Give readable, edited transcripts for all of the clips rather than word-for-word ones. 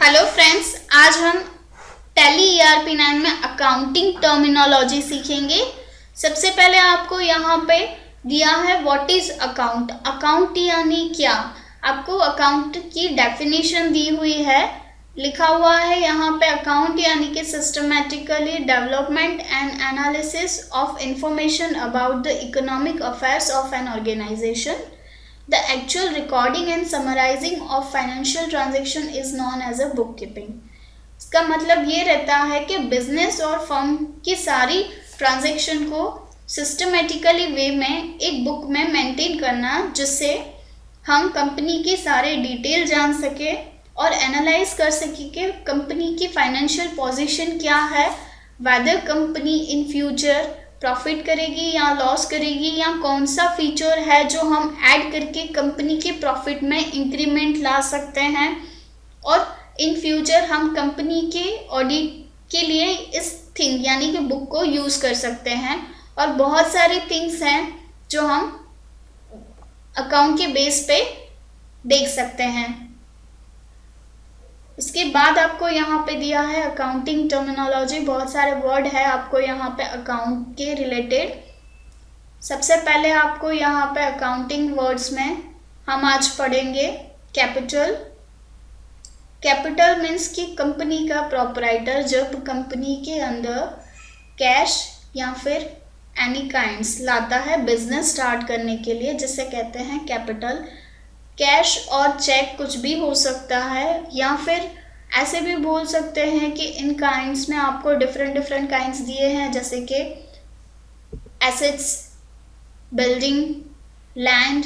Hello friends, आज हम tally ERP9 में अकाउंटिंग टर्मिनोलॉजी सीखेंगे। सबसे पहले आपको यहाँ पे दिया है व्हाट इज अकाउंट। अकाउंट यानी क्या, आपको अकाउंट की डेफिनेशन दी हुई है, लिखा हुआ है यहाँ पे अकाउंट यानी कि systematically development and analysis of information about the economic affairs of an organisation. The actual recording and summarizing of financial transaction is known as a bookkeeping. इसका मतलब ये रहता है कि बिजनेस और फर्म की सारी ट्रांजैक्शन को सिस्टमेटिकली वे में एक बुक में मेंटेन करना, जिससे हम कंपनी की सारे डिटेल जान सके और एनालाइज कर सके कि कंपनी की फाइनेंशियल पोजीशन क्या है, weather company in future profit करेगी या लॉस करेगी, या कौन सा फीचर है जो हम ऐड करके कंपनी के प्रॉफिट में इंक्रीमेंट ला सकते हैं, और इन फ्यूचर हम कंपनी के ऑडिट के लिए इस थिंग यानी कि बुक को यूज़ कर सकते हैं। और बहुत सारी थिंग्स हैं जो हम अकाउंट के बेस पे देख सकते हैं। इसके बाद आपको यहाँ पे दिया है अकाउंटिंग टर्मिनोलॉजी। बहुत सारे वर्ड है आपको यहाँ पे अकाउंट के रिलेटेड। सबसे पहले आपको यहाँ पे अकाउंटिंग वर्ड्स में हम आज पढ़ेंगे कैपिटल। कैपिटल मीन्स कि कंपनी का प्रोपराइटर जब कंपनी के अंदर कैश या फिर एनी काइंड्स लाता है बिजनेस स्टार्ट करने के लिए, जिसे कहते हैं कैपिटल। कैश और चेक कुछ भी हो सकता है, या फिर ऐसे भी बोल सकते हैं कि इन काइंड्स में आपको डिफरेंट काइंड्स दिए हैं, जैसे कि एसेट्स, बिल्डिंग, लैंड,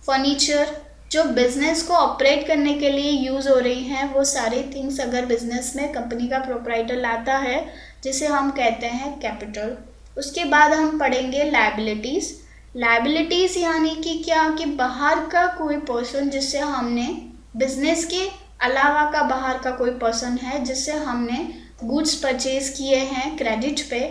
फर्नीचर, जो बिजनेस को ऑपरेट करने के लिए यूज़ हो रही हैं, वो सारी थिंग्स अगर बिजनेस में कंपनी का प्रोपराइटर लाता है, जिसे हम कहते हैं कैपिटल। उसके बाद हम पढ़ेंगे लायबिलिटीज़। लायबिलिटीज़ यानी कि क्या, कि बाहर का कोई पर्सन जिससे हमने बिजनेस के अलावा का बाहर का कोई पर्सन है जिससे हमने गुड्स परचेज किए हैं क्रेडिट पे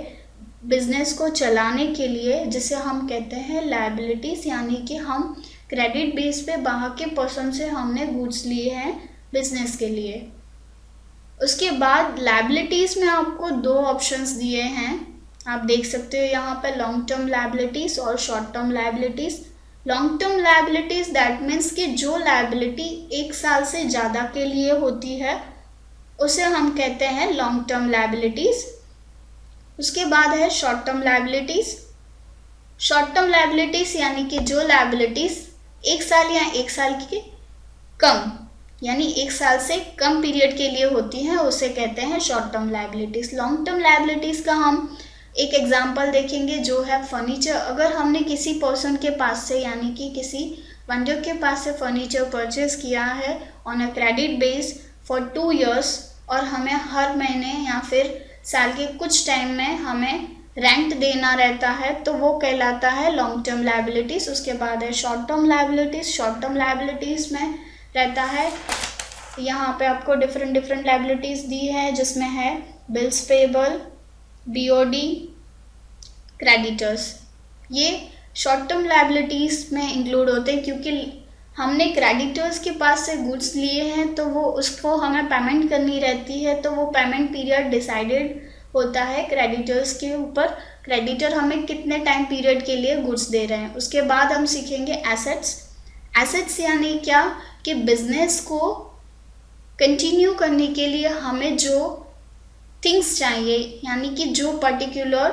बिजनेस को चलाने के लिए, जिसे हम कहते हैं लायबिलिटीज़, यानी कि हम क्रेडिट बेस पे बाहर के पर्सन से हमने गुड्स लिए हैं बिजनेस के लिए। उसके बाद लायबिलिटीज़ में आपको दो ऑप्शंस दिए हैं, आप देख सकते हो यहाँ पे लॉन्ग टर्म लायबिलिटीज़ और short term liabilities. Long term liabilities that means कि जो लायबिलिटी 1 साल से ज़्यादा के लिए होती है उसे हम कहते हैं लॉन्ग टर्म लायबिलिटीज़। उसके बाद है short term liabilities. Short term liabilities यानी कि जो लायबिलिटीज़ 1 साल या 1 साल के कम यानी 1 साल से कम पीरियड के लिए होती हैं, उसे कहते हैं short term liabilities. Long term liabilities का हम एक एग्जाम्पल देखेंगे जो है फर्नीचर। अगर हमने किसी पर्सन के पास से यानी कि किसी वेंडर के पास से फर्नीचर परचेज किया है on a credit base for 2 years, और हमें हर महीने या फिर साल के कुछ टाइम में हमें रेंट देना रहता है, तो वो कहलाता है लॉन्ग टर्म लायबिलिटीज़। उसके बाद है short term liabilities. Short term liabilities में रहता है, यहाँ पे आपको डिफरेंट लायबिलिटीज़ दी है, जिसमें है बिल्स पेबल, BOD, क्रेडिटर्स। ये शॉर्ट टर्म लायबिलिटीज़ में इंक्लूड होते हैं, क्योंकि हमने क्रेडिटर्स के पास से गुड्स लिए हैं तो वो उसको हमें पेमेंट करनी रहती है, तो वो पेमेंट पीरियड डिसाइडेड होता है क्रेडिटर्स के ऊपर, क्रेडिटर हमें कितने टाइम पीरियड के लिए गुड्स दे रहे हैं। उसके बाद हम सीखेंगे एसेट्स। एसेट्स यानी क्या, कि बिजनेस को कंटिन्यू करने के लिए हमें जो थिंग्स चाहिए, यानी कि जो पर्टिकुलर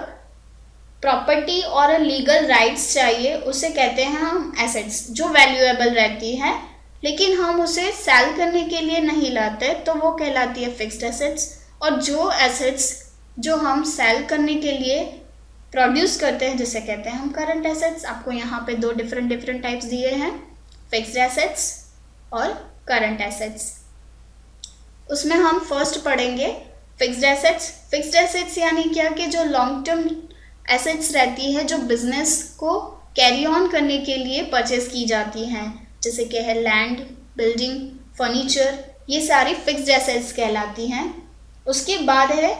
प्रॉपर्टी और लीगल राइट्स चाहिए, उसे कहते हैं हम एसेट्स, जो वैल्यूएबल रहती है लेकिन हम उसे सेल करने के लिए नहीं लाते, तो वो कहलाती है फिक्स्ड एसेट्स। और जो एसेट्स जो हम सेल करने के लिए प्रोड्यूस करते हैं, जिसे कहते हैं हम करंट एसेट्स। आपको यहाँ पे दो डिफरेंट टाइप्स दिए हैं, फिक्स्ड एसेट्स और करंट एसेट्स। उसमें हम फर्स्ट पढ़ेंगे फिक्स्ड एसेट्स। फिक्स्ड एसेट्स यानी क्या, कि जो लॉन्ग टर्म एसेट्स रहती है जो बिजनेस को कैरी ऑन करने के लिए परचेज की जाती हैं, जैसे कि है लैंड, बिल्डिंग, फर्नीचर, ये सारी फिक्स्ड एसेट्स कहलाती हैं। उसके बाद है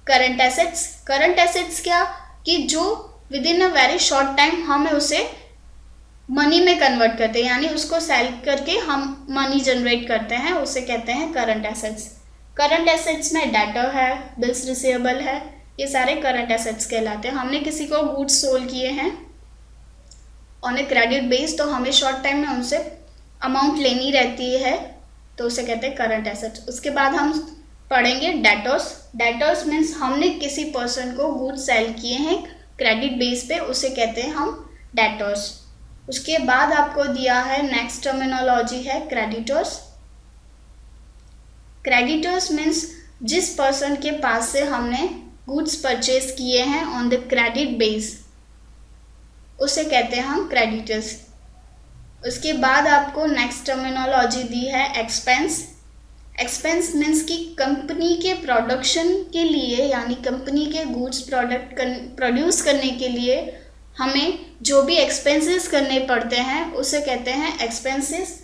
करंट एसेट्स। करंट एसेट्स क्या, कि जो with in a very short time हमें उसे मनी में कन्वर्ट करते हैं, यानी उसको सेल करके हम मनी जनरेट करते हैं, उसे कहते हैं करंट एसेट्स। करंट एसेट्स में डेटर है, बिल्स रिसीवेबल है, ये सारे करंट एसेट्स कहलाते हैं। हमने किसी को गुड्स सोल्ड किए हैं ऑन ए क्रेडिट बेस, तो हमें शॉर्ट टाइम में उनसे अमाउंट लेनी रहती है, तो उसे कहते हैं करंट एसेट्स। उसके बाद हम पढ़ेंगे डेटर्स। डेटर्स मीन्स हमने किसी पर्सन को गुड्स सेल किए हैं क्रेडिट बेस पे, उसे कहते हैं हम डेटर्स। उसके बाद आपको दिया है नेक्स्ट टर्मिनोलॉजी है क्रेडिटर्स। क्रेडिटर्स मीन्स जिस पर्सन के पास से हमने गुड्स परचेज किए हैं ऑन द क्रेडिट बेस, उसे कहते हैं हम क्रेडिटर्स। उसके बाद आपको नेक्स्ट टर्मिनोलॉजी दी है एक्सपेंस। एक्सपेंस मीन्स कि कंपनी के प्रोडक्शन के लिए, यानी कंपनी के गुड्स प्रोडक्ट प्रोड्यूस करने के लिए हमें जो भी एक्सपेंसेस करने पड़ते हैं उसे कहते हैं एक्सपेंसेस।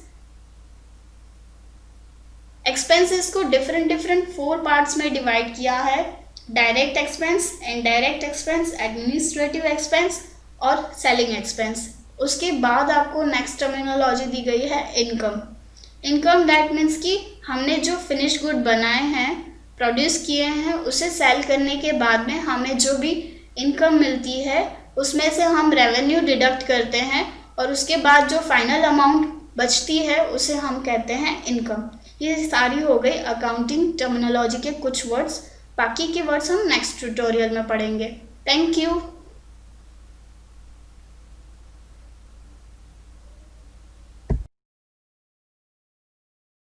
एक्सपेंसेस को डिफरेंट 4 पार्ट्स में डिवाइड किया है, direct expense, indirect expense, administrative expense और सेलिंग एक्सपेंस। उसके बाद आपको नेक्स्ट टर्मिनोलॉजी दी गई है इनकम। इनकम दैट मीन्स कि हमने जो फिनिश गुड बनाए हैं, प्रोड्यूस किए हैं, उसे सेल करने के बाद में हमें जो भी इनकम मिलती है उसमें से हम रेवेन्यू डिडक्ट करते हैं और उसके बाद जो फाइनल अमाउंट बचती है उसे हम कहते हैं इनकम। ये सारी हो गई अकाउंटिंग टर्मिनोलॉजी के कुछ वर्ड्स, बाकी के वर्ड्स हम नेक्स्ट ट्यूटोरियल में पढ़ेंगे। Thank you.